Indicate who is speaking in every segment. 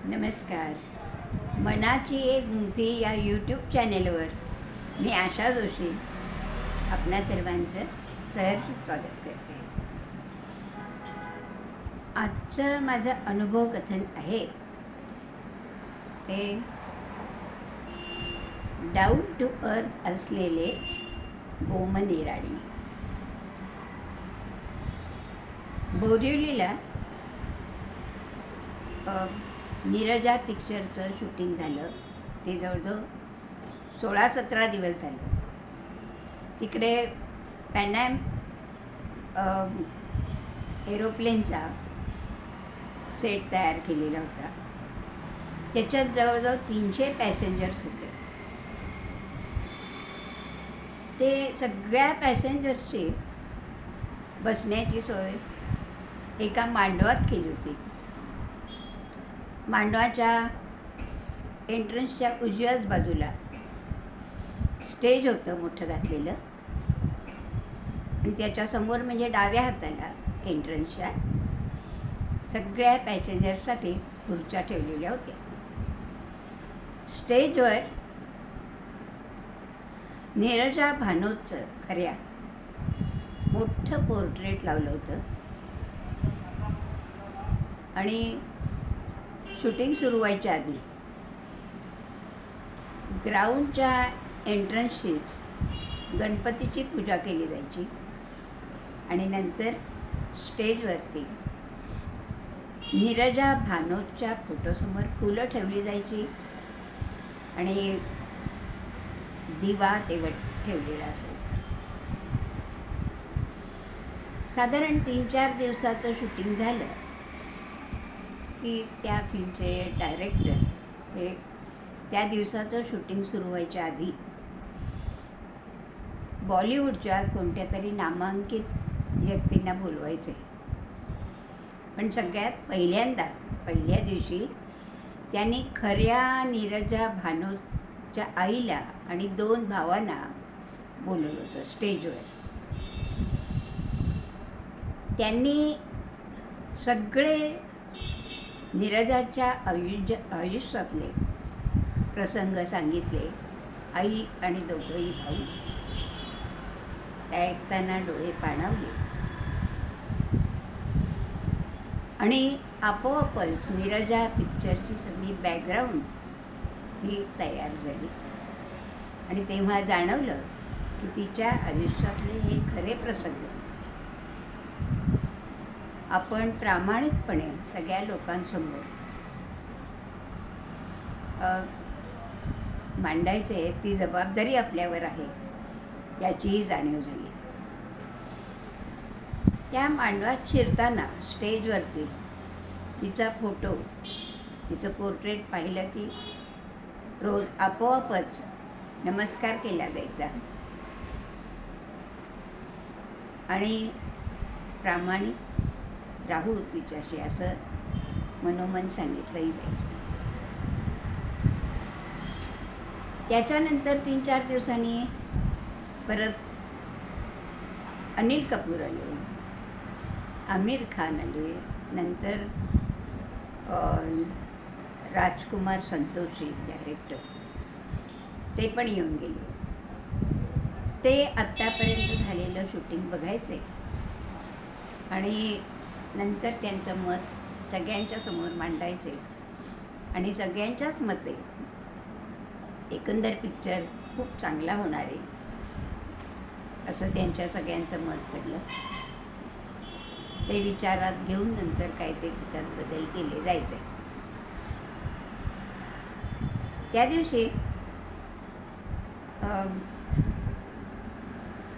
Speaker 1: नमस्कार. मनाची एक गुंफी या यूट्यूब चॅनेलवर मी आशा जोशी आपणा सर्वांचं सहर्ष स्वागत करते. आजचं माझं अनुभव कथन आहे ते डाऊन टू अर्थ असलेले बोमन इराणी. बोरिवलीला नीरजा पिक्चरचं शूटिंग झालं. ते जवळजवळ 16-17 दिवस झालं. तिकडे पॅनॅम एरोप्लेनचा सेट तयार केलेला होता. त्याच्यात जवळजवळ 300 पॅसेंजर्स होते. ते सगळ्या पॅसेंजर्सची बसण्याची सोय एका मांडवात केली होती. मांडवाच्या एंट्रन्सच्या उजव्याच बाजूला स्टेज होतं मोठं घातलेलं, आणि त्याच्यासमोर म्हणजे डाव्या हाताला एंट्रन्सच्या सगळ्या पॅसेंजर्ससाठी खुर्च्या ठेवलेल्या होत्या. स्टेजवर नीरजा भानोतचं खऱ्या मोठं पोर्ट्रेट लावलं होतं, आणि शूटिंग सुरू व्हायच्या आधी ग्राउंडच्या एंट्रन्सशीच गणपतीची पूजा केली जायची, आणि नंतर स्टेजवरती नीरजा भानोतच्या फोटोसमोर फुलं ठेवली जायची, आणि दिवा तेवत ठेवलेला असायचा. साधारण 3-4 दिवसाचं शूटिंग झालं की त्या फिल्मचे डायरेक्टर हे त्या दिवसाचं शूटिंग सुरू व्हायच्या आधी बॉलिवूडच्या कोणत्या तरी नामांकित व्यक्तींना बोलवायचे. पण सगळ्यात पहिल्या दिवशी त्यांनी खऱ्या नीरजा भानोतच्या आईला आणि 2 भावांना बोलवलं होतं स्टेजवर. त्यांनी सगळे नीरजाच्या आयुष्यातले प्रसंग सांगितले. आई आणि दोघंही भाऊ त्या ऐकताना डोळे पाणावले, आणि आपोआपच नीरजा पिक्चरची सगळी बॅकग्राऊंड ही तयार झाली. आणि तेव्हा जाणवलं की तिच्या आयुष्यातले हे खरे प्रसंग आपण प्रामाणिकपणे सगळ्या लोकांसमोर मांडायचे, ती जबाबदारी आपल्यावर आहे याचीही जाणीव झाली. त्या मांडवात शिरताना स्टेजवरती तिचा फोटो, तिचं पोर्ट्रेट पाहिलं की रोज आपोआपच नमस्कार केला जायचा, आणि प्रामाणिक राहू तिच्याशी असं मनोमन सांगितलंही जायचं. त्याच्यानंतर 3-4 दिवसांनी परत अनिल कपूर आले, आमिर खान आले, नंतर राजकुमार संतोषी डायरेक्टर ते पण येऊन गेले. ते आत्तापर्यंत झालेलं शूटिंग बघायचे, आणि नंतर त्यांचं मत सगळ्यांच्या समोर मांडायचे, आणि सगळ्यांच्याच मते एकंदर पिक्चर खूप चांगला होणार आहे असं त्यांच्या सगळ्यांचं मत पडलं. ते विचारात घेऊन नंतर काय ते त्याच्यात बदल केले जायचे. त्या दिवशी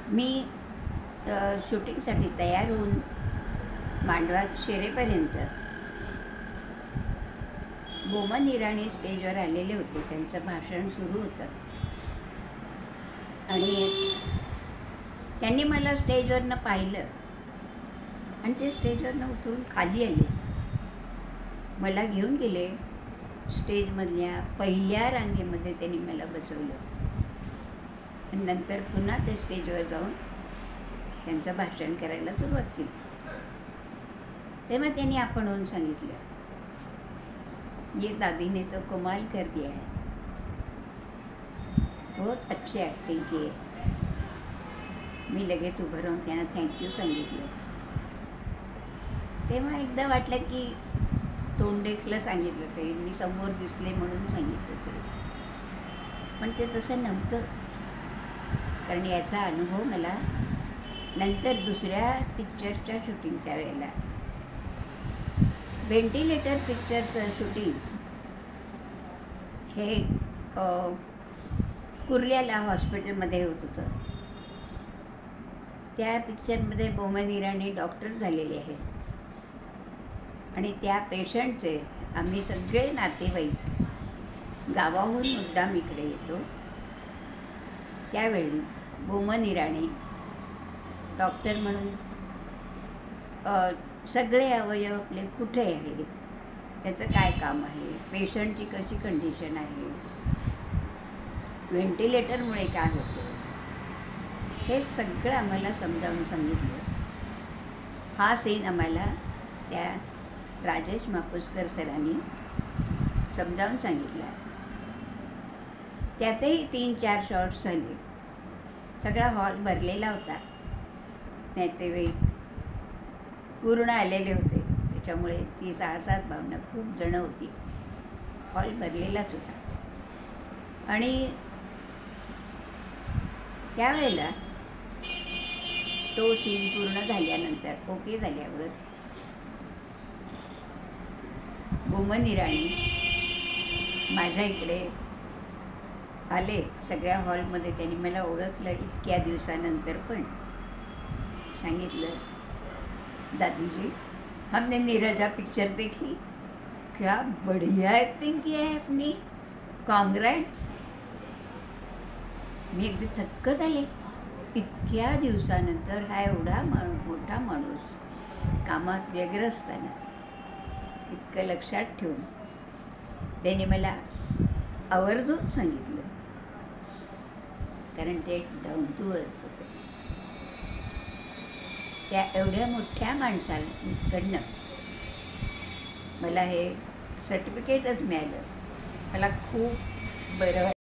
Speaker 1: मी शूटिंगसाठी तयार होऊन मांडवात शिरेपर्यंत बोमन इराणी स्टेजवर आलेले होते. त्यांचं भाषण सुरू होतं, आणि त्यांनी मला स्टेजवरनं पाहिलं, आणि ते स्टेजवरनं उतरून खाली आले. मला घेऊन गेले स्टेजमधल्या पहिल्या रांगेमध्ये. त्यांनी मला बसवलं, आणि नंतर पुन्हा ते स्टेजवर जाऊन त्यांचं भाषण करायला सुरुवात केली. तेव्हा त्यांनी आपणहून सांगितलं, ये दादी ने तो कमाल कर दिया है, बहुत अच्छी ॲक्टिंग की आहे. मी लगेच उभं राहून त्यांना थँक्यू सांगितलं. तेव्हा एकदा वाटलं की तोंड देखलं सांगितलं असेल, मी समोर दिसले म्हणून सांगितलं असेल, पण ते तसं नव्हतं. कारण याचा अनुभव मला नंतर दुसऱ्या पिक्चरच्या शूटिंगच्या वेळेला, व्हेंटिलेटर पिक्चरचं शूटिंग हे कुर्ल्याला हॉस्पिटलमध्ये होत होतं. त्या पिक्चरमध्ये बोमन इराणी डॉक्टर झालेले आहेत आणि त्या पेशंटचे आम्ही सगळे नातेवाईक गावाहून मुद्दाम इकडे येतो. त्यावेळी बोमन इराणी डॉक्टर म्हणून सगळे अवयव आपले कुठे आहेत, त्याचं काय काम आहे, पेशंटची कशी कंडिशन आहे, व्हेंटिलेटरमुळे काय होतं, हे सगळं आम्हाला समजावून सांगितलं. हा सीन आम्हाला त्या राजेश मापुसकर सरांनी समजावून सांगितला. त्याचेही 3-4 शॉट्स झाले. सगळा हॉल भरलेला होता. नातेवाईक पूर्ण आलेले होते, त्याच्यामुळे ती 6-7 भावना खूप जणं होती. हॉल भरलेलाच होता. आणि त्यावेळेला तो सीन पूर्ण झाल्यानंतर, ओके झाल्यावर, बोमन इराणी माझ्या इकडे आले. सगळ्या हॉलमध्ये त्यांनी मला ओळखलं. इतक्या दिवसानंतर पण सांगितलं, दादीजी हमने नीरजा पिक्चर देखी, क्या बढ़िया एक्टिंग की है अपनी, काँग्रॅट्स. मी अगदी थक्क झाले. इतक्या दिवसानंतर हा एवढा मोठा माणूस कामात व्यग्र असताना इतकं लक्षात ठेवून त्याने मला आवर्जून सांगितलं, कारण ते डाऊन टू अर्थ होतं. त्या एवढ्या मोठ्या माणसाकडनं मला हे सर्टिफिकेटच मिळालं. मला खूप बरं वाटलं.